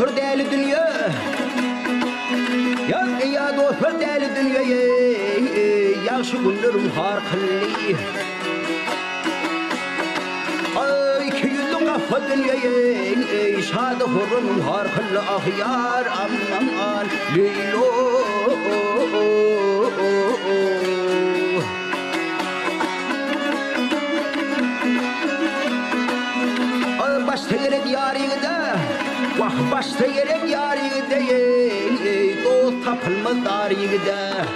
dostlar deli dünya. Ya dostlar deli dünyaya. Yaxşı günlerim har kılli. Ay ki yüzlü kafa dünyaya. Şadı hurrum har kılli ahyar aman leylo. Başta yere diyarıda, vah başta yere diyarıda, dost tapılmaz darıda.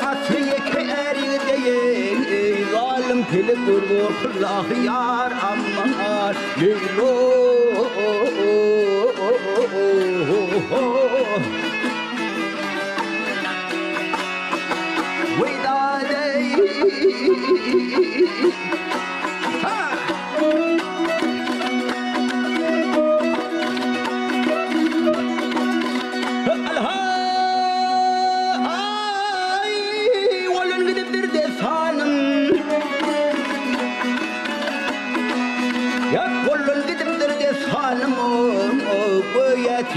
Atı yeke erıda, zalim pili kurgur kıllah yar aman leylo.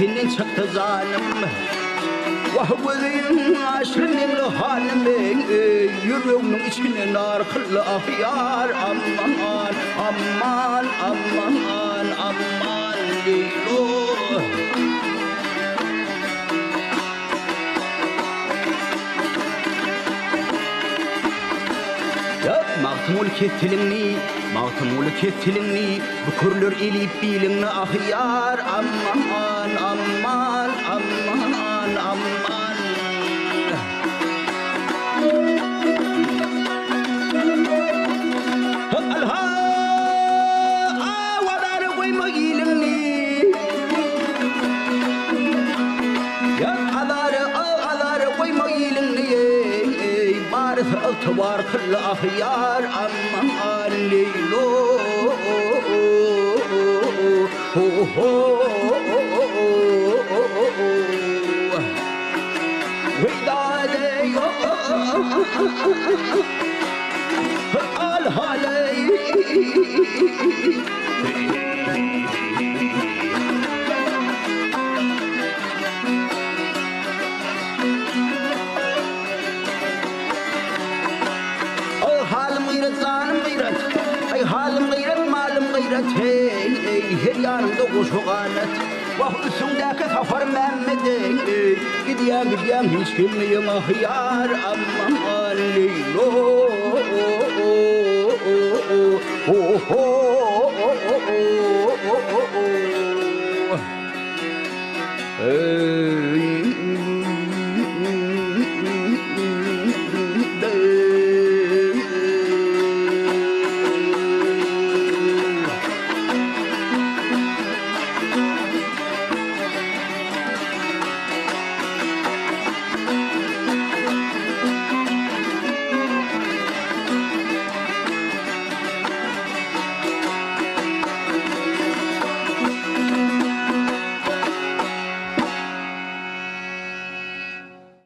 Senin çıktı zalim Vahvızın aşırının halim Yüreğinin içine nar kıllı ahyar Aman aman aman aman leylo Mağtumul ketilini Bukurlur ilip bilini ahyar Aman aman aman aman Alha Awadar koyma ilini Ya adar koyma ilini Barif altıvar kıllı ahyar Aman leylo Vedade al halay halim gayret zalim gayret ay halim gayret malum gayret hey her yanımda koşuğanet vah üstündeki safar Mehmet'in gidiyen hiç kimliğin ahyar aman leylo